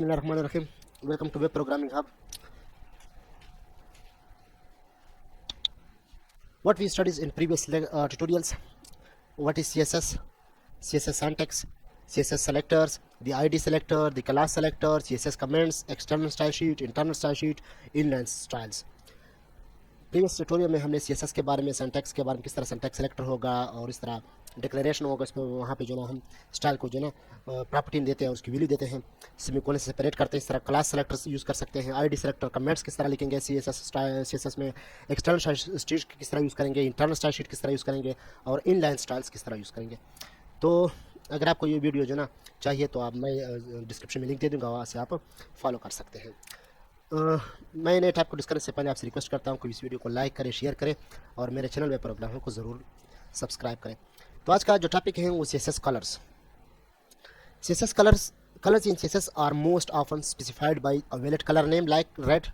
Bismillahirrahmanirrahim. Welcome to Web Programming Hub. What we studied in previous tutorials: what is CSS, CSS syntax, CSS selectors, the ID selector, the class selector, CSS comments, external style sheet, internal style sheet, inline styles. Previous tutorial में हमने CSS के बारे में, syntax के बारे में, किस तरह सिंटैक्स सेलेक्टर होगा और इस तरह डिक्लेरेशन होगा, इस पर वहाँ पे जो ना हम स्टाइल को जो ना प्रॉपर्टी देते हैं, उसकी वैल्यू देते हैं, सेमीकोलन से सेपरेट करते हैं। इस तरह क्लास सेलेक्टर्स यूज़ कर सकते हैं, आईडी सेलेक्टर, कमेंट्स किस तरह लिखेंगे CSS में, एक्सटर्नल स्टाइल किस तरह यूज़ करेंगे, इंटरनल स्टाइल शीट किस तरह यूज़ करेंगे और इनलाइन स्टाइल्स किस तरह यूज़ करेंगे। तो अगर आपको ये वीडियो जो ना चाहिए तो आप मैं डिस्क्रिप्शन में लिंक दे दूँगा, वहाँ से आप फॉलो कर सकते हैं। मैं नए टाइप को डिस्कस करने से पहले आपसे रिक्वेस्ट करता हूँ कि इस वीडियो को लाइक करें, शेयर करें और मेरे चैनल वेब प्रोग्रामों को ज़रूर सब्सक्राइब करें। तो आज का जो टॉपिक है वो CSS colours. CSS colours in CSS are most often specified by a valid colour name like red.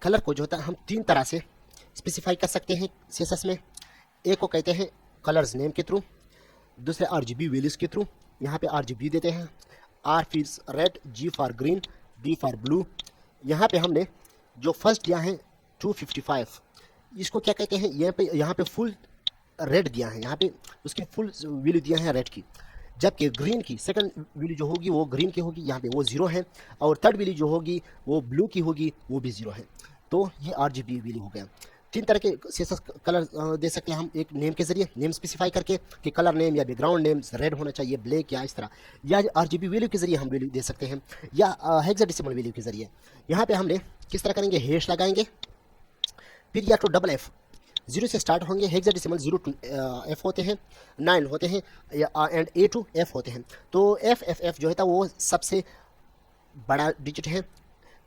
Colour को जो होता है हम तीन तरह से स्पेसिफाई कर सकते हैं CSS में। एक को कहते हैं कलर्स नेम के थ्रू, दूसरे RGB वैल्यूज़ के थ्रू। यहाँ पे RGB देते हैं, R for red, G for green, B for blue. यहाँ पे हमने जो फर्स्ट दिया है 255, इसको क्या कहते हैं, यहाँ पे फुल रेड दिया है, यहाँ पे उसकी फुल वैल्यू दिया है रेड की, जबकि ग्रीन की सेकंड वैल्यू जो होगी वो ग्रीन की होगी, यहाँ पे वो 0 है, और थर्ड वैल्यू जो होगी वो ब्लू की होगी, वो भी 0 है। तो ये RGB वैल्यू हो गया। तीन तरह के CSS कलर दे सकते हैं हम, एक नेम के जरिए, नेम स्पेसिफाई करके कि कलर नेम या बैकग्राउंड नेम रेड होना चाहिए, ब्लैक या इस तरह, या RGB वैल्यू के जरिए हम वैल्यू दे सकते हैं, या हेक्साडेसिमल वैल्यू के जरिए। यहाँ पे हमने किस तरह करेंगे, हैश लगाएंगे, फिर या तो डबल F, 0 से स्टार्ट होंगे, हेक्साडेसिमल 0 to F होते हैं, 9 होते हैं, एंड A to F होते हैं। तो F जो है वो सबसे बड़ा डिजिट है।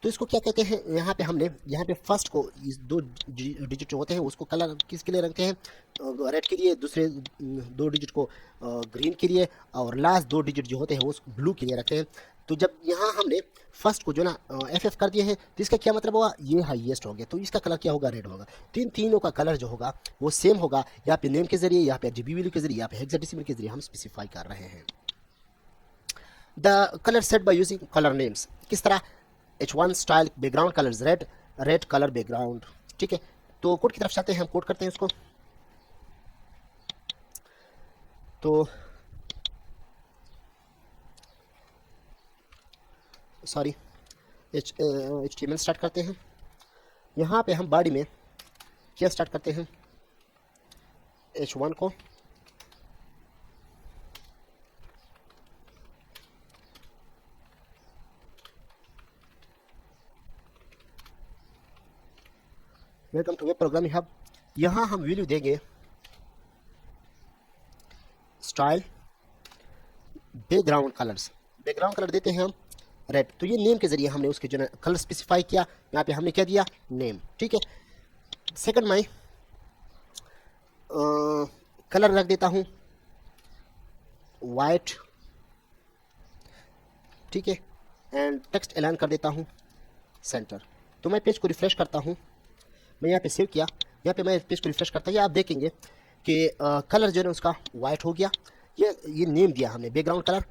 तो इसको क्या कहते हैं, यहाँ पे हमने यहाँ पे फर्स्ट को, इस दो डिजिट जो होते हैं उसको कलर किसके लिए रखते हैं, रेड के लिए, दूसरे दो डिजिट को ग्रीन के लिए, और लास्ट दो डिजिट जो होते हैं वो ब्लू के लिए रखते हैं। तो जब यहाँ हमने फर्स्ट को जो ना FF कर दिए हैं, तो इसका क्या मतलब होगा, ये हाईएस्ट हो गया, तो इसका कलर क्या होगा, रेड होगा। तीनों का कलर जो होगा वो सेम होगा, यहाँ पे नेम के जरिए, यहाँ पे RGB वैल्यू के जरिए, यहाँ पे हेक्साडेसिमल के जरिए हम स्पेसिफाई कर रहे हैं। The colour set by using colour names, किस तरह, H1 style background colours red colour background. ठीक है, तो कोड की तरफ चलते हैं, हम कोड करते हैं उसको। तो सॉरी, HTML स्टार्ट करते हैं। यहाँ पे हम बॉडी में क्या स्टार्ट करते हैं, H1 को, welcome to web programming hub. यहाँ हम वैल्यू देंगे style background colours, background colour देते हैं हम रेड। तो ये नेम के जरिए हमने उसके जो कलर स्पेसिफाई किया, यहाँ पे हमने क्या दिया, नेम। ठीक है, सेकंड में कलर रख देता हूँ वाइट, ठीक है, एंड टेक्स्ट अलाइन कर देता हूँ सेंटर। तो मैं पेज को रिफ्रेश करता हूँ, मैं यहाँ पे सेव किया, यहाँ पे मैं पेज को रिफ्रेश करता हूँ, आप देखेंगे कि कलर जो है उसका वाइट हो गया। ये नेम दिया हमने, बैकग्राउंड कलर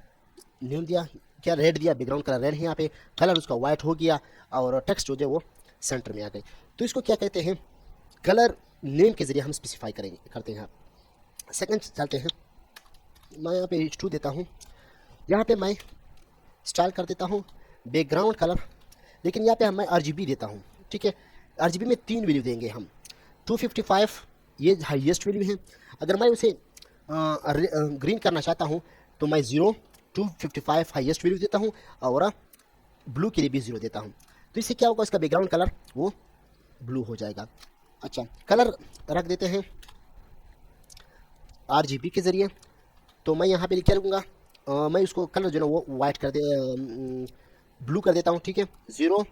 नेम दिया, क्या रेड दिया, बैकग्राउंड कलर रेड है, यहाँ पे कलर उसका वाइट हो गया और टेक्स्ट जो है वो सेंटर में आ गई। तो इसको क्या कहते हैं, कलर नेम के जरिए हम स्पेसिफाई करते हैं। सेकंड चलते हैं, मैं यहाँ पे H2 देता हूँ, यहाँ पे मैं स्टाइल कर देता हूँ बैकग्राउंड कलर, लेकिन यहाँ पे मैं RGB देता हूँ। ठीक है, RGB में 3 वैल्यू देंगे हम, 255 ये हाईएस्ट वैल्यू है, अगर मैं उसे ग्रीन करना चाहता हूँ तो मैं 0, 255 हाईएस्ट वैल्यू देता हूँ, और ब्लू के लिए भी 0 देता हूँ। तो इससे क्या होगा, इसका बैकग्राउंड कलर वो ब्लू हो जाएगा। अच्छा, कलर रख देते हैं RGB के ज़रिए, तो मैं यहाँ पे क्या लूँगा, मैं उसको कलर जो है वो वाइट कर दे, ब्लू कर देता हूँ। ठीक है, 0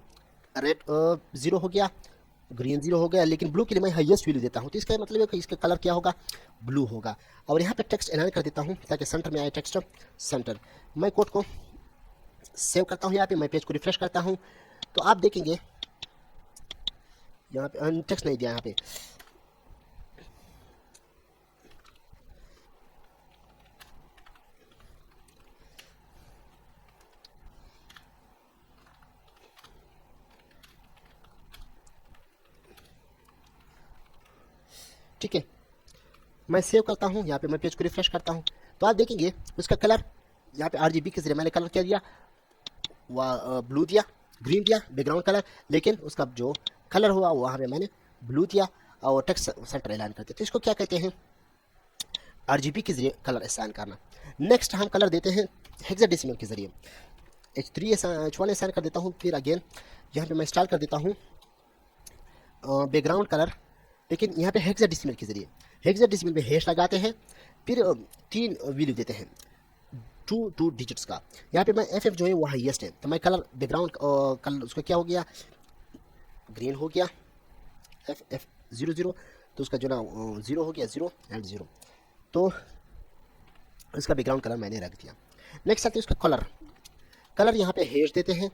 रेड 0 हो गया, ग्रीन 0 हो गया, लेकिन ब्लू के लिए मैं हाईएस्ट वैल्यू देता हूँ, तो इसका मतलब है कि इसका कलर क्या होगा, ब्लू होगा। और यहाँ पे टेक्स्ट अलाइन कर देता हूँ ताकि सेंटर में आए टेक्स्ट सेंटर। मैं कोड को सेव करता हूँ, यहाँ पे मैं पेज को रिफ्रेश करता हूँ, तो आप देखेंगे यहाँ पे टेक्स्ट नहीं दिया, यहाँ पे ठीक है, मैं सेव करता हूँ, यहाँ पे मैं पेज को रिफ्रेश करता हूँ, तो आप देखेंगे उसका कलर यहाँ पे आरजीबी के जरिए मैंने कलर क्या दिया, वह ब्लू दिया, ग्रीन दिया बैकग्राउंड कलर, लेकिन उसका जो कलर हुआ वहाँ पे मैंने ब्लू दिया और टेक्स्ट सेंटर ऐलान कर दिया। तो इसको क्या कहते हैं, आरजीबी के जरिए कलर असाइन करना। नेक्स्ट हम कलर देते हैं हेक्साडेसिमल के जरिए, H3 H1 असाइन कर देता हूँ, फिर अगेन यहाँ पे मैं स्टाइल कर देता हूँ बैकग्राउंड कलर, लेकिन यहाँ पे हेक्साडेसिमल के जरिए, हेक्साडेसिमल में हैश लगाते हैं, फिर 3 वैल्यू देते हैं 2 डिजिट्स का। यहाँ पे मैं FF जो है वो हाईएस्ट है, तो मैं कलर बैकग्राउंड कलर उसका क्या हो गया, ग्रीन हो गया, FF 00, तो उसका जो ना 0 हो गया, 0 एंड 0, तो इसका बैकग्राउंड कलर मैंने रख दिया। नेक्स्ट आते हैं उसका कलर, कलर यहाँ पे हैश देते हैं।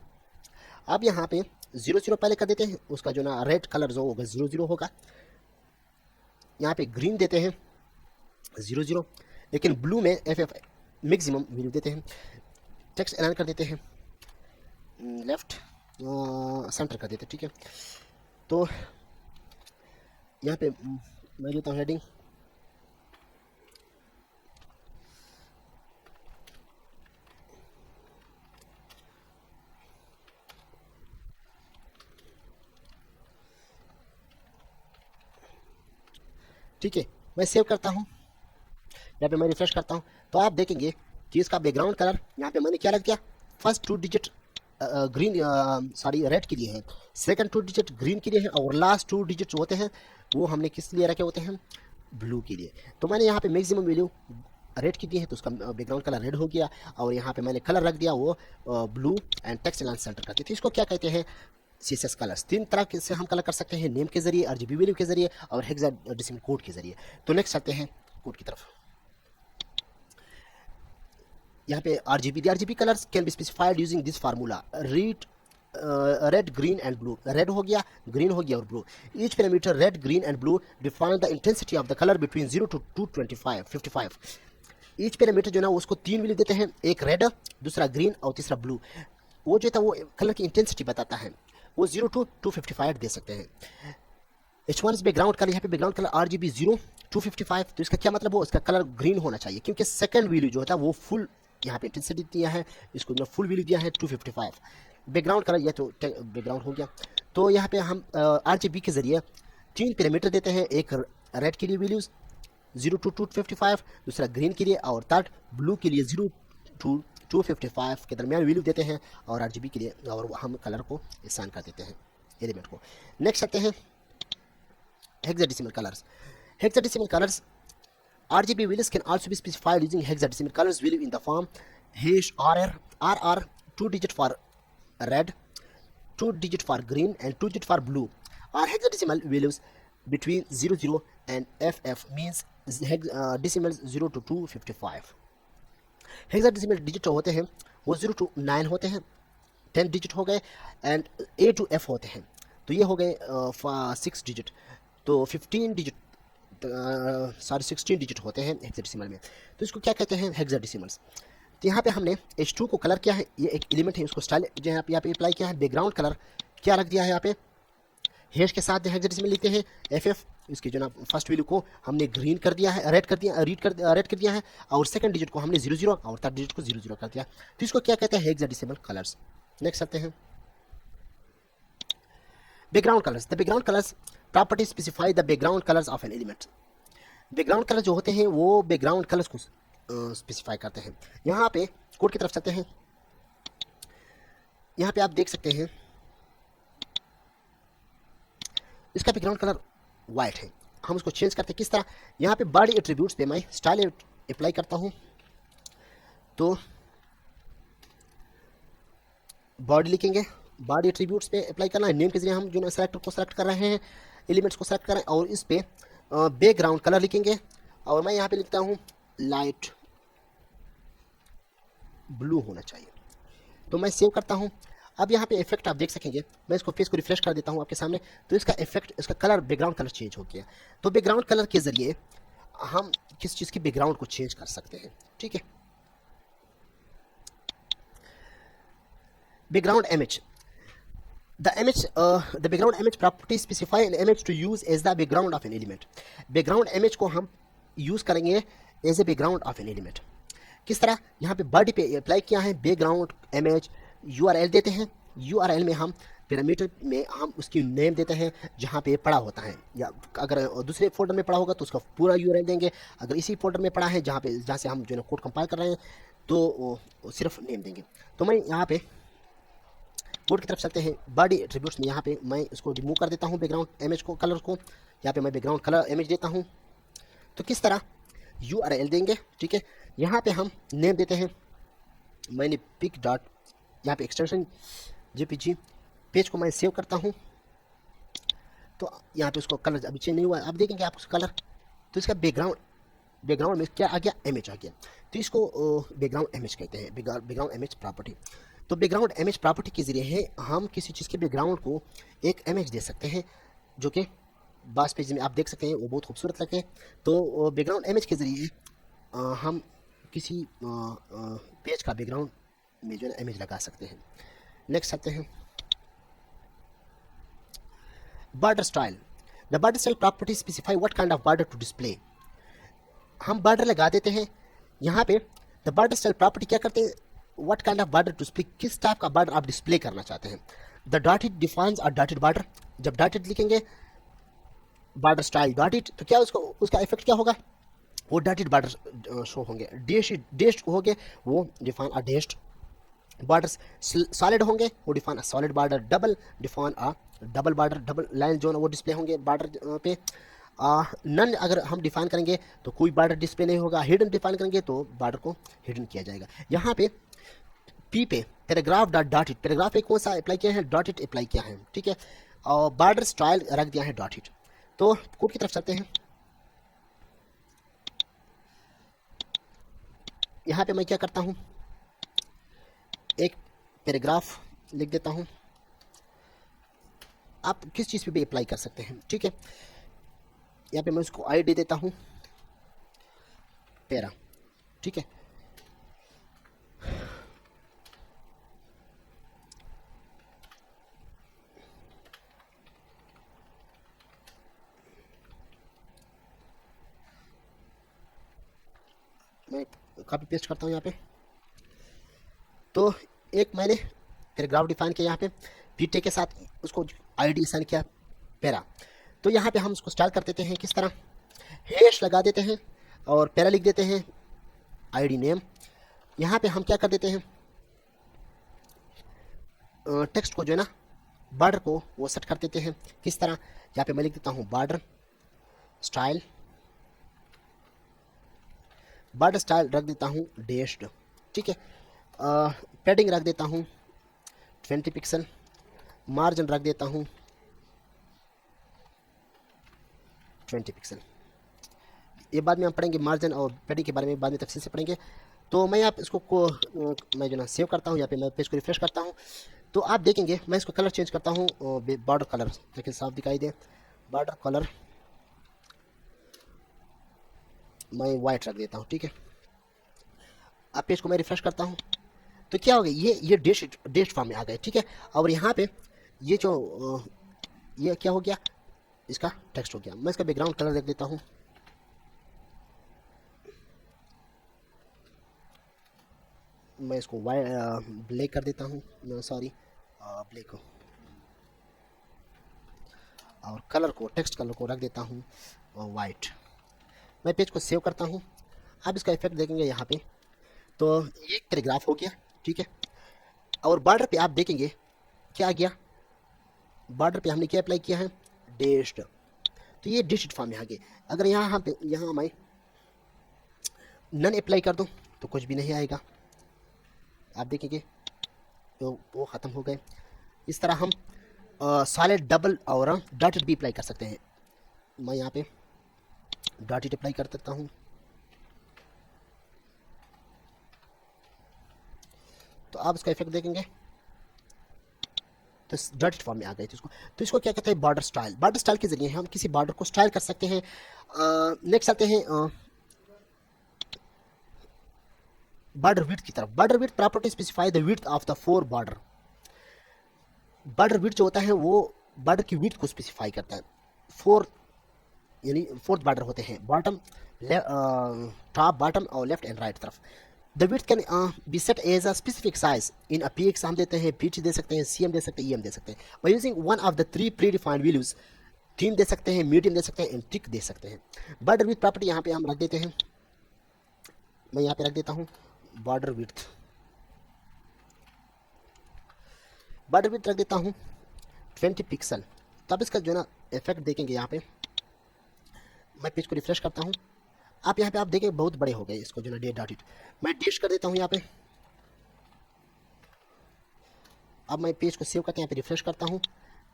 अब यहाँ पे 00 पहले कर देते हैं, उसका जो ना रेड कलर जो होगा 00 होगा। यहाँ पे ग्रीन देते हैं 00, लेकिन ब्लू में FF मैक्सिमम वैल्यू देते हैं। टेक्स्ट ऐलान कर देते हैं लेफ्ट सेंटर कर देते हैं, ठीक है। तो यहाँ पे मैं देता हूँ हेडिंग, ठीक है, मैं सेव करता हूँ, यहाँ पे मैं रिफ्रेश करता हूँ, तो आप देखेंगे कि इसका बैकग्राउंड कलर यहाँ पे मैंने क्या रख दिया, first 2 digit green sorry red के लिए है, सेकंड 2 डिजिट ग्रीन के लिए है, और लास्ट 2 डिजिट जो होते हैं वो हमने किस लिए रखे होते हैं, ब्लू के लिए। तो मैंने यहाँ पे मैक्सिमम वैल्यू रेड की दी है, तो उसका बैकग्राउंड कलर रेड हो गया, और यहाँ पे मैंने कलर रख दिया वो blue and text align centre करते थे। इसको क्या कहते हैं, CSS कलर्स। 3 तरह से हम कलर कर सकते हैं, नेम के जरिए, RGB वैल्यू के जरिए, और हेक्साडेसिमल कोड के जरिए। तो नेक्स्ट आते हैं कोड की तरफ। यहाँ पे RGB colours can be specified using this formula, read red green and blue, red हो गया, ग्रीन हो गया और blue. Each parameter red green and blue define the intensity of the colour between 0 to 255। Each parameter जो ना उसको 3 value देते हैं, एक रेड, दूसरा ग्रीन और तीसरा ब्लू। वो जो था वो कलर की इंटेंसिटी बताता है, वो 0 to 255 दे सकते हैं। H1 इज बैकग्राउंड कलर, यहाँ पे बैकग्राउंड कलर RGB 0 255, तो इसका क्या मतलब हो, इसका कलर ग्रीन होना चाहिए, क्योंकि सेकंड वैल्यू जो होता है वो फुल यहाँ पे इंटेंसिटी दिया है, इसको जो फुल वैल्यू दिया है 255। बैकग्राउंड कलर ये तो बैकग्राउंड हो गया। तो यहाँ पे हम RGB के जरिए 3 पैरामीटर देते हैं, एक रेड के लिए वैल्यूज 0 to 255, दूसरा ग्रीन के लिए, और थर्ड ब्लू के लिए 0 to 255 के दरमियान वैल्यू देते हैं, और RGB के लिए, और हम कलर को असाइन कर देते हैं एलिमेंट को। नेक्स्ट आते हैं hexadecimal colours. Hexadecimal colours, RGB values can also be specified using hexadecimal colors value in the form hash RR, 2 digit for red, 2 digit for green and 2 digit for blue, are hexadecimal values between 00 and FF, means decimals 0 to 255। Hexadecimal digit होते हैं वो 0 to 9 होते हैं, 10 digit हो गए, and A to F होते हैं, तो ये हो गए 6 डिजिट, तो 15 डिजिट 16 डिजिट होते हैं हेक्साडेसिमल में। तो इसको क्या कहते हैं, हेक्साडेसिमल्स। तो यहाँ पे हमने H2 को कलर किया है, ये एक एलिमेंट है, उसको स्टाइल जो है यहाँ पे अप्लाई किया है। बैकग्राउंड कलर क्या रख दिया है, यहाँ पे हैश के साथ हेक्साडेसिमल लिखते हैं FF, इसकी जो ना फर्स्ट वैल्यू को हमने ग्रीन कर दिया है, रेड कर दिया है, और सेकंड डिजिट को हमने 00 और थर्ड डिजिट को 00 कर दिया। तो इसको क्या कहते हैं, हेक्साडेसिमल कलर्स। नेक्स्ट आते हैं background colours. The background colours property specify the background colours of an element. Background colour जो होते हैं वो बैकग्राउंड कलर्स को स्पेसिफाई करते हैं। यहाँ पे कोड की तरफ चलते हैं, यहाँ पे आप देख सकते हैं इसका बैकग्राउंड कलर वाइट है। हम उसको चेंज करते हैं किस तरह, यहाँ पे बॉडी एट्रीब्यूट्स पे मैं स्टाइल अप्लाई करता हूँ, तो बॉडी लिखेंगे, बॉडी एट्रीब्यूट्स पे अप्लाई करना है। नेम के जरिए हम जो ना सेलेक्टर को सेलेक्ट कर रहे हैं, एलिमेंट्स को सेलेक्ट कर रहे हैं, और इस पे बैकग्राउंड कलर लिखेंगे, और मैं यहाँ पे लिखता हूँ लाइट ब्लू होना चाहिए। तो मैं सेव करता हूँ। अब यहाँ पे इफेक्ट आप देख सकेंगे, मैं इसको फेस को रिफ्रेश कर देता हूँ आपके सामने, तो इसका इफेक्ट, इसका कलर, बैकग्राउंड कलर चेंज हो गया। तो बैकग्राउंड कलर के जरिए हम किस चीज़ की बैकग्राउंड को चेंज कर सकते हैं, ठीक है। Background image, The background image property specify an image to use as the background of an element. Background image को हम यूज करेंगे as a background of an element. किस तरह? यहाँ पे बॉडी पे अप्लाई किया है बैकग्राउंड इमेज, यूआरएल देते हैं। यूआरएल में हम पैरामीटर में हम उसकी नेम देते हैं जहाँ पे पड़ा होता है, या अगर दूसरे फोल्डर में पड़ा होगा तो उसका पूरा यूआरएल देंगे। अगर इसी फोल्डर में पड़ा है जहाँ से हम जो है कोड कंपाइल कर रहे हैं तो सिर्फ नेम देंगे। तो मैं यहाँ पे कोड की तरफ चलते हैं। बॉडी एट्रीब्यूट्स में यहाँ पे मैं इसको रिमूव कर देता हूँ बैकग्राउंड इमेज को, कलर को। यहाँ पे मैं बैकग्राउंड कलर इमेज देता हूँ। तो किस तरह? URL देंगे, ठीक है। यहाँ पे हम नेम देते हैं, मैंने पिक डॉट, यहाँ पे एक्सटेंशन JPG, पेज को मैं सेव करता हूँ। तो यहाँ पे उसको कलर अभी चेंज नहीं हुआ, अब देखेंगे आप उसका कलर। तो इसका बैकग्राउंड में क्या आ गया? इमेज आ गया। तो इसको बैकग्राउंड इमेज कहते हैं, बैकग्राउंड इमेज प्रॉपर्टी। तो बैकग्राउंड इमेज प्रॉपर्टी के ज़रिए हम किसी चीज़ के बैकग्राउंड को एक इमेज दे सकते हैं, जो कि बास पेज में आप देख सकते हैं, वो बहुत खूबसूरत लगे। तो बैकग्राउंड इमेज के ज़रिए हम किसी पेज का बैकग्राउंड में जो है इमेज लगा सकते हैं। नेक्स्ट आते हैं border style. The border style property specify what kind of border to display. हम बॉर्डर लगा देते हैं यहाँ पे। द बॉर्डर स्टाइल प्रॉपर्टी क्या करते हैं? What kind of border to display, किस टाइप का बॉर्डर आप डिस्प्ले करना चाहते हैं। The dotted defines a dotted border. जब डॉटेड लिखेंगे बॉर्डर स्टाइल डॉटेड, तो क्या उसका इफेक्ट क्या होगा? वो डॉटेड बॉर्डर शो होंगे। डेश्ड होंगे, वो define a dashed borders. Solid होंगे, वो define a solid border. Double define a double border, double line जो है वो डिस्प्ले होंगे बॉर्डर पे। नन अगर हम डिफाइन करेंगे तो कोई बॉर्डर डिस्प्ले नहीं होगा। हिडन डिफाइन करेंगे तो बॉर्डर को हिडन किया जाएगा। यहाँ पे पी पे पैराग्राफ डॉट डॉटेड, पैराग्राफ पे कौन सा अप्लाई किया है? डॉटेड अप्लाई किया है, ठीक है। और बॉर्डर स्टाइल रख दिया है डॉटेड। तो कोड की तरफ चलते हैं। यहाँ पे मैं क्या करता हूँ, एक पैराग्राफ लिख देता हूँ। आप किस चीज़ पे भी अप्लाई कर सकते हैं, ठीक है। यहाँ पे मैं उसको ID देता हूँ पैरा, ठीक है। मैं कॉपी पेस्ट करता हूँ यहाँ पे। तो एक मैंने पैराग्राफ डिफाइन किया यहाँ पे, पीटे के साथ उसको ID असाइन किया पैरा। तो यहाँ पे हम उसको स्टाइल कर देते हैं किस तरह? हैश लगा देते हैं और पैरा लिख देते हैं ID नेम। यहाँ पे हम क्या कर देते हैं, टेक्स्ट को जो है ना बॉर्डर को वो सेट कर देते हैं किस तरह? यहाँ पे मैं लिख देता हूँ बॉर्डर स्टाइल, बॉर्डर स्टाइल रख देता हूँ डैश्ड, ठीक है। पैडिंग रख देता हूँ 20 पिक्सल, मार्जिन रख देता हूँ 20 पिक्सल। ये बाद में हम पढ़ेंगे, मार्जिन और पैडिंग के बारे में बाद में तफसील से पढ़ेंगे। तो मैं आप इसको मैं जो ना सेव करता हूँ, यहाँ पे मैं पेज को रिफ्रेश करता हूँ। तो आप देखेंगे मैं इसको कलर चेंज करता हूँ, बॉर्डर कलर ताकि साफ दिखाई दे। बॉर्डर कलर मैं वाइट रख देता हूँ, ठीक है। अब पेज को मैं रिफ्रेश करता हूँ तो क्या हो गया, ये डेस्ट फॉर्म में आ गए, ठीक है। और यहाँ पे ये जो ये क्या हो गया, इसका टेक्स्ट हो गया। मैं इसका बैकग्राउंड कलर देख देता हूँ। मैं इसको ब्लैक कर देता हूँ, सॉरी ब्लैक को, और कलर को, टेक्स्ट कलर को रख देता हूँ वाइट। मैं पेज को सेव करता हूँ। अब इसका इफेक्ट देखेंगे यहाँ पे, तो ये पैराग्राफ हो गया, ठीक है। और बॉर्डर पे आप देखेंगे क्या आ गया, बॉर्डर पे हमने क्या अप्लाई किया है, डेश्ड। तो ये डिजिट फॉर्म में आ गए। अगर यहाँ मैं नन अप्लाई कर दूँ तो कुछ भी नहीं आएगा, आप देखेंगे तो वो ख़त्म हो गए। इस तरह हम सॉलिड, डबल और डॉटेड भी अप्लाई कर सकते हैं। मैं यहाँ पे डॉटेड अप्लाई कर सकता हूँ। तो आप इसका इफेक्ट देखेंगे तो डॉटेड फॉर्म में आ गए थे इसको। तो इसको क्या कहते हैं, बॉर्डर स्टाइल। बॉर्डर स्टाइल के जरिए हम किसी बॉर्डर को स्टाइल कर सकते हैं। नेक्स्ट आते हैं बॉर्डर विड्थ की तरफ। Border width property specify the width of the four border. Border width जो होता है वो बॉर्डर की विड्थ को स्पेसिफाई करता है। फोर यानी फोर्थ बॉर्डर होते हैं, बॉटम, टॉप, बॉटम और लेफ्ट एंड राइट तरफ। The width can be set as a specific size in a PX हम देते हैं, पीटी दे सकते हैं, सीएम दे सकते हैं, ईएम दे सकते हैं। By using one of the three predefined values, theme दे सकते हैं, मीडियम दे सकते हैं एंड टिक दे सकते हैं। बॉर्डर विड्थ प्रॉपर्टी यहाँ पे हम रख देते हैं, मैं यहाँ पे रख देता हूँ बॉर्डर विड्थ, बॉर्डर विड्थ रख देता हूँ 20 पिक्सल। तब इसका जो है ना इफेक्ट देखेंगे यहाँ पे, मैं पेज को रिफ्रेश करता हूँ, आप यहाँ पे आप देखें बहुत बड़े हो गए, इसको जो है डॉट इट मैं डैश कर देता हूँ यहाँ पे। अब मैं पेज को सेव करके यहाँ पे रिफ्रेश करता हूँ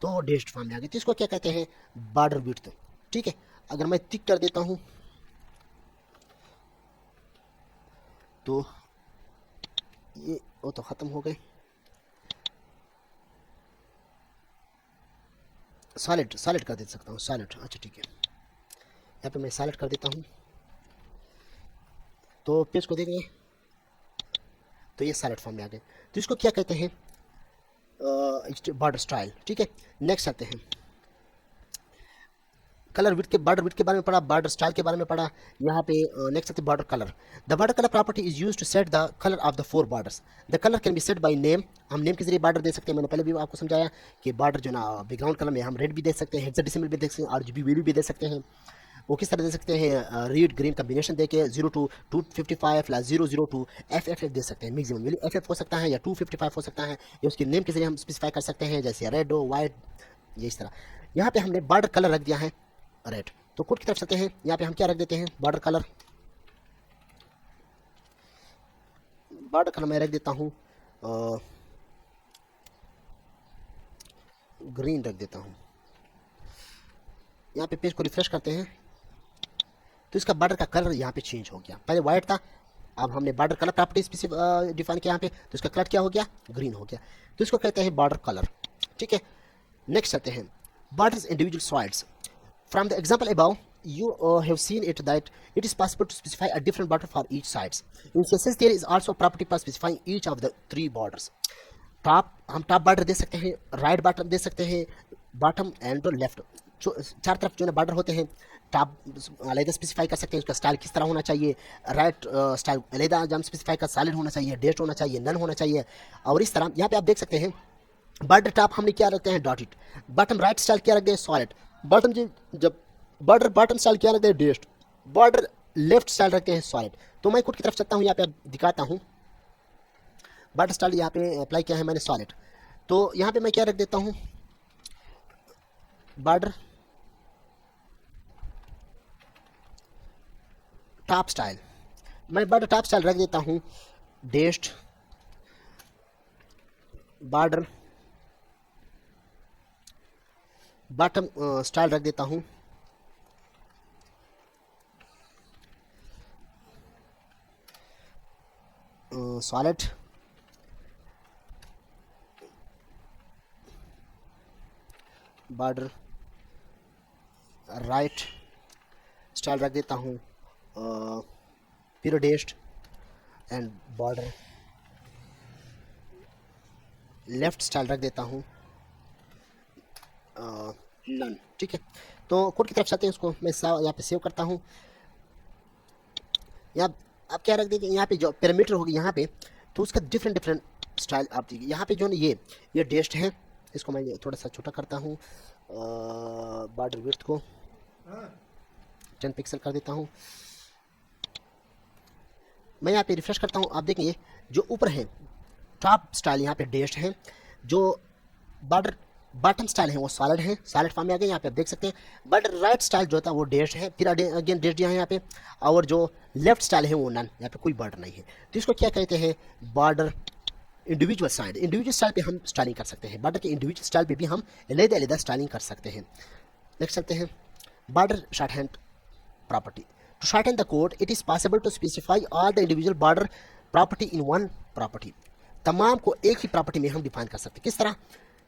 तो डैश फॉर्म में आ गया। तो इसको क्या कहते हैं, बॉर्डर विड्थ। ठीक है, अगर मैं टिक कर देता हूँ तो ये वो तो ख़त्म हो गए। सॉलिड सॉलिड कर दे सकता हूँ, सॉलिड, अच्छा ठीक है, यहाँ पे मैं सॉलिड कर देता हूँ तो पेज को देखेंगे तो ये सॉलिड फॉर्म में आ गए। तो इसको क्या कहते हैं, बॉर्डर स्टाइल। ठीक है, नेक्स्ट आते हैं कलर विड्थ के, बॉर्डर विड्थ के बारे में पढ़ा, बॉर्डर स्टाइल के बारे में पढ़ा। यहाँ पे नेक्स्ट आते हैं border colour. The border colour property is used to set the colour of the four borders. The colour can be set by name, हम नेम के जरिए बॉर्डर दे सकते हैं। मैंने पहले भी आपको समझाया कि बॉर्डर जो ना बैकग्राउंड कलर में हम रेड भी दे सकते हैं, हेक्साडेसिमल भी दे सकते हैं, आरजीबी वैल्यू भी दे सकते हैं। वो किस तरह दे सकते हैं, रेड ग्रीन कॉम्बिनेशन देके 0 to 255 + 0 to FFF दे सकते हैं। मैक्सिमम वैल्यू FF हो सकता है या 255 हो सकता है, या उसके नेम के जरिए हम स्पेसिफाई कर सकते हैं, जैसे रेड हो, वाइट, ये इस तरह। यहाँ पे हमने बॉर्डर कलर रख दिया है रेड। तो कोड की तरफ चलते हैं, यहाँ पे हम क्या रख देते हैं, बॉर्डर कलर। बॉर्डर कलर मैं रख देता हूँ ग्रीन रख देता हूँ। यहाँ पे पेज को रिफ्रेश करते हैं तो इसका बॉर्डर का कलर यहाँ पे चेंज हो गया, पहले वाइट था, अब हमने border colour property specific define किया यहाँ पे, तो इसका कलर क्या हो गया, ग्रीन हो गया। तो इसको कहते हैं बॉर्डर कलर। ठीक है, नेक्स्ट चलते हैं borders individual sides. From the example above, you have seen it that it is possible to specify a different border for each sides. In CSS, there is also a property for specifying each of the three borders. Top, हम top border दे सकते हैं, right bottom दे सकते हैं, bottom and left, जो चार तरफ जो है बॉर्डर होते हैं। टॉप अलहदा स्पेसिफाई कर सकते हैं उसका स्टाइल किस तरह होना चाहिए, राइट स्टाइल अलहदा हम स्पेसिफाई कर, सॉलिड होना चाहिए, डैश होना चाहिए, नन होना चाहिए, और इस तरह। यहाँ पे आप देख सकते हैं बॉर्डर टॉप हमने क्या रखते हैं, डॉटेड। बॉटम राइट स्टाइल क्या रखते हैं, सॉलिड। बॉटम जब बॉर्डर बॉटम स्टाइल क्या रखते हैं, डैश्ड। बॉर्डर लेफ्ट स्टाइल रखते हैं, सॉलिड। तो मैं कोड की तरफ चलता हूँ, यहाँ पे दिखाता हूँ बॉर्डर स्टाइल यहाँ पे अप्लाई किया है मैंने, सॉलिड। तो यहाँ पे मैं क्या रख देता हूँ, बॉर्डर टॉप स्टाइल। मैं बॉर्डर टॉप स्टाइल रख देता हूँ डैश्ड, बॉर्डर बॉटम स्टाइल रख देता हूँ सॉलिड, बॉर्डर राइट स्टाइल रख देता हूँ पीरियडेस्ट, एंड बॉर्डर लेफ्ट स्टाइल रख देता हूँ नन। ठीक है, तो कोड की तरफ चलते हैं, उसको मैं यहाँ पे सेव करता हूँ। यहाँ आप क्या रख दीजिए, यहाँ पे जो पैरामीटर होगी यहाँ पे, तो उसका डिफरेंट स्टाइल आप दीजिए। यहाँ पे जो है ये डेस्ट है, इसको मैं थोड़ा सा छोटा करता हूँ, बॉर्डर विड्थ को 10 पिक्सल कर देता हूँ। मैं यहाँ पे रिफ्रेश करता हूँ, आप देखेंगे जो ऊपर है टॉप स्टाइल यहाँ पे डैश है, जो बॉर्डर बॉटम स्टाइल है वो सॉलिड है, सॉलिड फॉर्म में आ गए। यहाँ पे आप देख सकते हैं बॉर्डर राइट स्टाइल जो था वो डैश है, फिर अगेन डैश दिया है यहाँ पे, और जो लेफ्ट स्टाइल है वो नन, यहाँ पे कोई बॉर्डर नहीं है। तो इसको क्या कहते हैं, border individual side. Individual style पे हम स्टाइलिंग कर सकते हैं, बॉर्डर के इंडिविजुअल स्टाइल पे भी हम अलग-अलग स्टाइलिंग कर सकते हैं। नेक्स्ट चलते हैं border shorthand property. To shorthand the code it is possible to specify all the individual border property in one property. तमाम को एक ही प्रॉपर्टी में हम डिफाइन कर सकते हैं। किस तरह,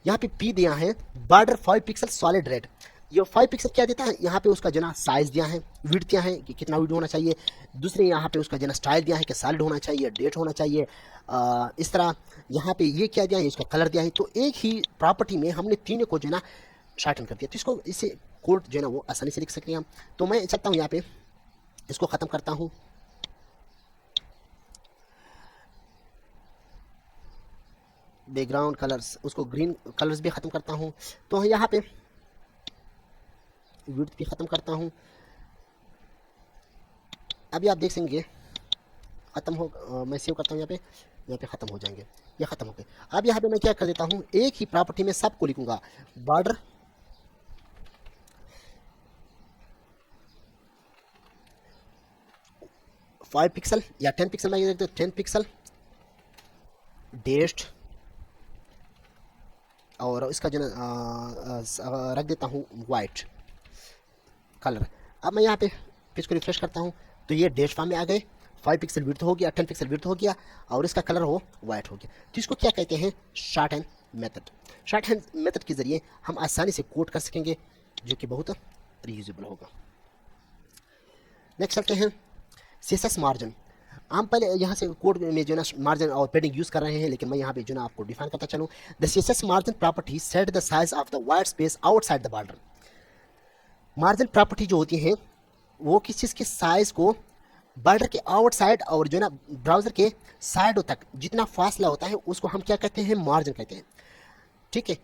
यहाँ पे पी दिया है बॉर्डर 5 पिक्सल सॉलिड रेड, ये 5 पिक्सल क्या देता है, यहाँ पे उसका जो ना साइज दिया है, विड्थ दिया है कि कितना विड्थ होना चाहिए, दूसरे यहाँ पे उसका जो ना स्टाइल दिया है कि सॉलिड होना चाहिए, डेट होना चाहिए, इस तरह यहाँ पे ये क्या दिया है, इसका कलर दिया है। तो एक ही प्रॉपर्टी में हमने तीनों को जो ना शॉर्टन कर दिया, तो इसको इससे कोड जो है ना वो आसानी से लिख सकते हैं हम। तो मैं चाहता हूँ यहाँ पे इसको ख़त्म करता हूँ, बैकग्राउंड कलर्स, उसको ग्रीन कलर्स भी ख़त्म करता हूँ। तो यहाँ पे विड्थ भी ख़त्म करता हूँ। अभी आप देख सकेंगे ख़त्म हो, मैं सेव करता हूँ यहाँ पे ख़त्म हो जाएंगे, ये ख़त्म हो गए। अब यहाँ पे मैं क्या कर देता हूँ, एक ही प्रॉपर्टी में सबको लिखूंगा, बॉर्डर 5 पिक्सल या 10 पिक्सल, मैं ये 10 पिक्सल डेस्ट, और इसका जो रख देता हूँ वाइट कलर। अब मैं यहाँ पे इसको रिफ्रेश करता हूँ, तो ये डैश फॉर्म में आ गए, 5 पिक्सल विड्थ हो गया, 10 पिक्सल विड्थ हो गया, और इसका कलर हो वाइट हो गया। तो इसको क्या कहते हैं, short hand method. Short hand method के ज़रिए हम आसानी से कोड कर सकेंगे, जो कि बहुत रीयूजेबल होगा। नेक्स्ट चलते हैं CSS मार्जिन। हम पहले यहाँ से कोड में जो ना मार्जिन और पेडिंग यूज़ कर रहे हैं, लेकिन मैं यहाँ पे जो ना आपको डिफाइन करता चलूँ। The CSS margin property set the size of the white space outside the border. Margin property जो होती है वो किस चीज़ के साइज को बॉर्डर के आउटसाइड और जो ना ब्राउज़र के साइडों तक जितना फासला होता है उसको हम क्या कहते हैं, मार्जिन कहते हैं। ठीक है,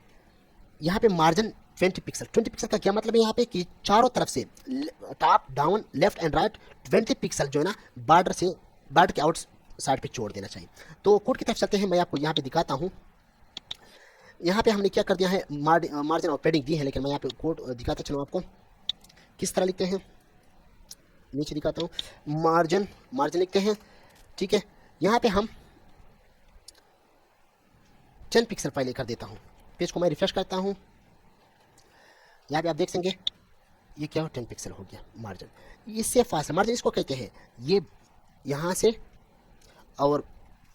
यहाँ पे मार्जिन 20 पिक्सल, 20 पिक्सल का क्या मतलब है यहाँ पे कि चारों तरफ से top down left and right 20 pixel जो है ना बॉर्डर के आउट साइड पे छोड़ देना चाहिए। तो कोड की तरफ चलते हैं, मैं आपको यहाँ पे दिखाता हूँ। यहाँ पे हमने क्या कर दिया है, मार्जिन और पेडिंग दी है, लेकिन मैं यहाँ पे कोड दिखाता चलूँ आपको किस तरह लिखते हैं। नीचे दिखाता हूँ, मार्जिन लिखते हैं। ठीक है, यहाँ पे हम 10 पिक्सल पहले कर देता हूँ। पेज को मैं रिफ्रेश करता हूँ, यहाँ पे आप देख सकेंगे ये क्या हो, 10 पिक्सल हो गया मार्जिन। इससे फासला मार्जिन इसको कहते हैं, ये यहाँ से और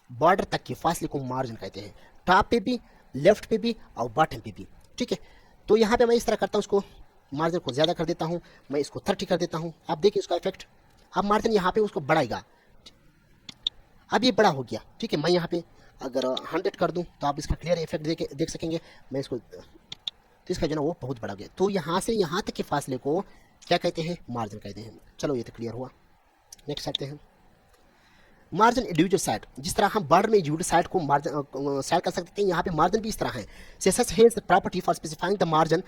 बॉर्डर तक के फासले को मार्जिन कहते हैं, टॉप पे भी, लेफ्ट पे भी और बॉटम पे भी। ठीक है, तो यहाँ पे मैं इस तरह करता हूँ, उसको मार्जिन को ज़्यादा कर देता हूँ, मैं इसको 30 कर देता हूँ। आप देखिए इसका इफेक्ट, अब मार्जिन यहाँ पे उसको बढ़ाएगा, अब ये बड़ा हो गया। ठीक है, मैं यहाँ पे अगर 100 कर दूँ तो आप इसका क्लियर इफेक्ट देख सकेंगे। मैं इसको, तो इसका जो ना वो बहुत बड़ा गया। तो यहाँ से यहाँ तक के फासले को क्या कहते हैं, मार्जिन कहते हैं। चलो ये तो क्लियर हुआ। नेक्स्ट आते हैं मार्जिन इंडिविजुअल साइड। जिस तरह हम बॉर्डर में इंडिविजुअल साइड को मार्जिन साइड कर सकते हैं, यहाँ पे मार्जिन भी इस तरह है। CSS has the property for specifying the margin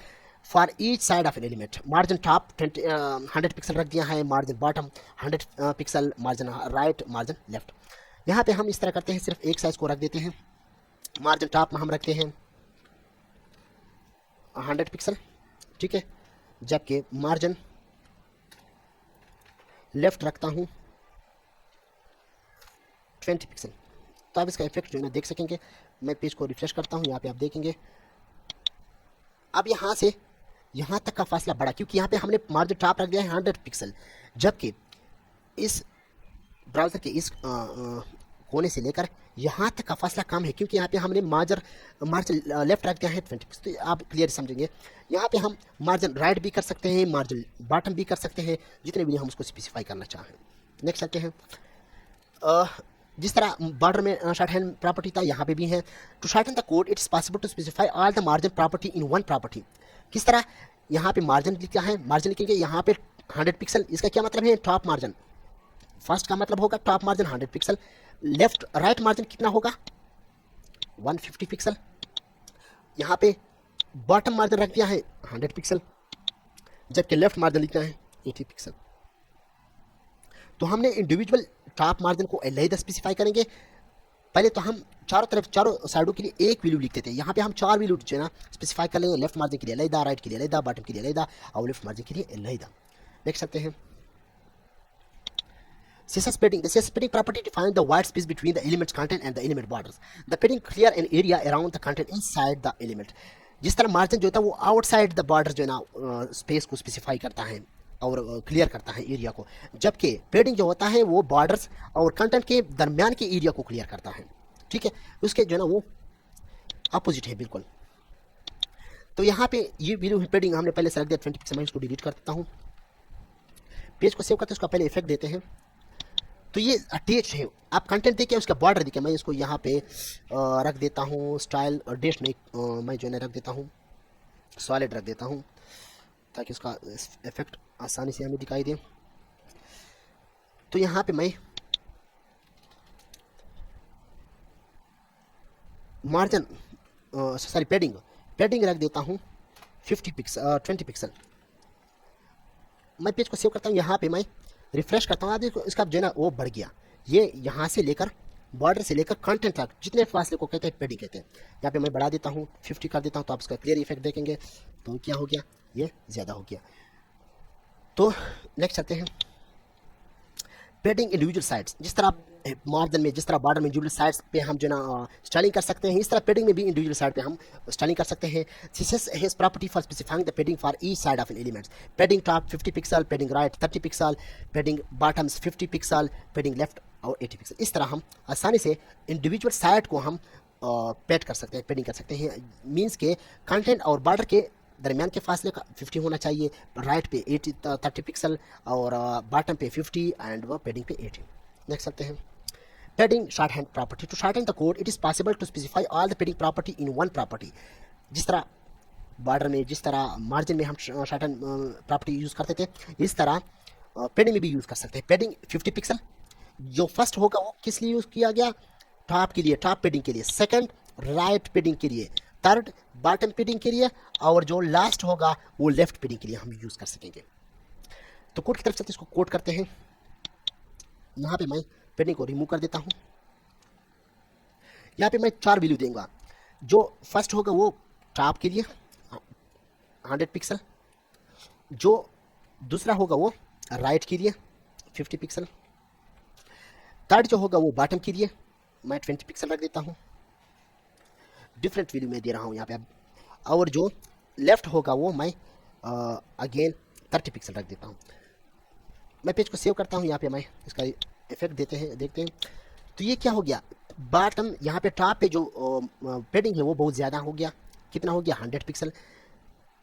for each side of an element. Margin top 100 pixel रख दिया है, margin bottom 100 pixel, margin right, margin left. यहाँ पे हम इस तरह करते हैं, सिर्फ एक साइज को रख देते हैं। मार्जिन टॉप में हम रखते हैं 100 पिक्सल, ठीक है, जबकि मार्जिन लेफ्ट रखता हूँ 20 पिक्सल। तो आप इसका इफेक्ट जो है ना देख सकेंगे। मैं पेज को रिफ्रेश करता हूँ, यहाँ पे आप देखेंगे अब यहाँ से यहाँ तक का फासला बढ़ा, क्योंकि यहाँ पे हमने मार्जिन टॉप रख दिया है 100 पिक्सल, जबकि इस ब्राउज़र के इस कोने से लेकर यहाँ तक का फासला कम है, क्योंकि यहाँ पे हमने मार्जिन लेफ्ट रख दिया है 20 पिक्सल। तो आप क्लियर समझेंगे, यहाँ पे हम मार्जिन राइट भी कर सकते हैं, मार्जिन बॉटम भी कर सकते हैं, जितने भी हम उसको स्पेसिफाई करना चाहें। नेक्स्ट आते हैं, जिस तरह बॉर्डर में शॉर्ट हैंड प्रॉपर्टी था, यहाँ पे भी है। To shorten the code it's possible to specify all the margin property in one property. किस तरह, यहाँ पे मार्जिन लिखा है, मार्जिन लिखेंगे यहाँ पे 100 पिक्सल, इसका क्या मतलब है, टॉप मार्जिन। फर्स्ट का मतलब होगा top margin 100 pixel, left right margin कितना होगा 150 पिक्सल। यहाँ पे बॉटम मार्जिन रख दिया है 100 पिक्सल, जबकि लेफ्ट मार्जिन लिखना है 80 पिक्सल। तो हमने इंडिविजुअल टॉप मार्जिन को अलग स्पेसिफाई करेंगे। पहले तो हम चारों साइडों के लिए एक वैल्यू लिखते थे, यहाँ पे हम 4 वैल्यू जो है ना स्पेसिफाई कर लेंगे। लेफ्ट मार्जिन के लिए अलग, राइट के लिए अलग, बॉटम के लिए अलग और लेफ्ट मार्जिन के लिए अलग। देख सकते हैं CSS padding. The CSS padding property defines the white space between the element's content and the element borders. The padding clear an area around the content inside the element. जिस तरह margin जो होता है वो आउटसाइड द बॉर्डर जो है ना space को स्पेसिफाई करता है और क्लियर करता है एरिया को, जबकि पेडिंग जो होता है वो बॉर्डर्स और कंटेंट के दरमियान के एरिया को क्लियर करता है। ठीक है, उसके जो है ना वो अपोजिट है बिल्कुल। तो यहाँ पे ये वीडियो पेडिंग हमने पहले सेलेक्ट दिया 20 पिक्सल, मैं इसको डिलीट कर देता हूँ। पेज को सेव करते हैं, उसका पहले इफेक्ट देते हैं। तो ये अटैच है, आप कंटेंट देखिए, उसका बॉर्डर देखिए। मैं इसको यहाँ पे रख देता हूँ स्टाइल डैश नहीं, मैं जो है रख देता हूँ सॉलिड रख देता हूँ, ताकि उसका इफेक्ट आसानी से हमें दिखाई दे। तो यहाँ पे मैं मार्जिन सॉरी पेडिंग रख देता हूँ 20 पिक्सल। मैं पेज को सेव करता हूँ, यहाँ पे मैं रिफ्रेश करता हूँ। आप देखो इसका जो है ना वो बढ़ गया। ये यहाँ से लेकर बॉर्डर से लेकर कंटेंट तक जितने फासले को कहते हैं पेडिंग कहते हैं। यहाँ पे मैं बढ़ा देता हूँ 50 कर देता हूँ, तो आप इसका क्लियर इफेक्ट देखेंगे। तो क्या हो गया, ये ज़्यादा हो गया। तो नेक्स्ट आते हैं पेडिंग इंडिविजुअल साइट्स। जिस तरह मार्जिन में, जिस तरह बॉर्डर में इंडिविजुअल साइट्स पे हम जो ना स्टाइलिंग कर सकते हैं, इस तरह पेडिंग में भी इंडिविजुअल साइड पे हम स्टाइलिंग कर सकते हैं। CSS has property for specifying the padding for each side of an element. Padding top 50 pixel, padding right 30 pixel, padding bottoms 50 pixel, padding left और 80 पिक्सल। इस तरह हम आसानी से इंडिविजुअल साइड को हम पैड कर सकते हैं, पेडिंग कर सकते हैं। मीन्स के कंटेंट और बॉर्डर के दरमियान के फासले का 50 होना चाहिए, राइट पे 30 पिक्सल और बॉटम पे 50 एंड वो पेडिंग पे 80। नेक्स्ट चलते हैं padding shorthand property. To shorthand the code it is possible to specify all the padding property in one property. जिस तरह बॉर्डर में, जिस तरह मार्जिन में हम शॉर्ट हैंड प्रॉपर्टी यूज़ करते थे, इस तरह पेडिंग में भी यूज़ कर सकते हैं। पेडिंग 50 पिक्सल जो फर्स्ट होगा वो किस लिए यूज़ किया गया, टॉप के लिए, टॉप पेडिंग के लिए। सेकंड राइट पेडिंग के लिए। थर्ड बॉटम पेडिंग के लिए। और जो लास्ट होगा वो लेफ्ट पेडिंग के लिए हम यूज़ कर सकेंगे। तो कोड की तरफ चलते इसको कोड करते हैं। यहाँ पे मैं पेडिंग को रिमूव कर देता हूँ। यहाँ पे मैं 4 वैल्यू दूंगा। जो फर्स्ट होगा वो टॉप के लिए 100 पिक्सल, जो दूसरा होगा वो राइट के लिए 50 पिक्सल, थर्ड जो होगा वो बॉटम के लिए मैं 20 पिक्सल रख देता हूँ। डिफरेंट वैल्यू में दे रहा हूँ यहाँ पे अब। और जो लेफ्ट होगा वो मैं अगेन 30 पिक्सल रख देता हूँ। मैं पेज को सेव करता हूँ। यहाँ पे मैं इसका इफेक्ट देखते हैं। तो ये क्या हो गया, बॉटम यहाँ पे टॉप पे जो पेडिंग है वो बहुत ज़्यादा हो गया। कितना हो गया, 100 पिक्सल।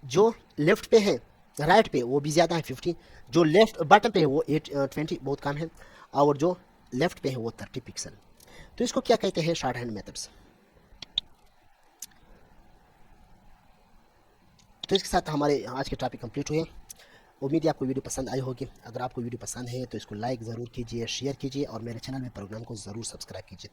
जो लेफ्ट पे है, राइट पे वो भी ज़्यादा है 50। जो लेफ्ट बॉटम पे है वो 20 बहुत कम है। और जो लेफ्ट पे है वो 30 पिक्सल। तो इसको क्या कहते हैं, शॉर्ट हैंड मेथड्स। तो इसके साथ हमारे आज के टॉपिक कंप्लीट हुए। उम्मीद है आपको वीडियो पसंद आई होगी। अगर आपको वीडियो पसंद है तो इसको लाइक ज़रूर कीजिए, शेयर कीजिए और मेरे चैनल में प्रोग्राम को ज़रूर सब्सक्राइब कीजिए।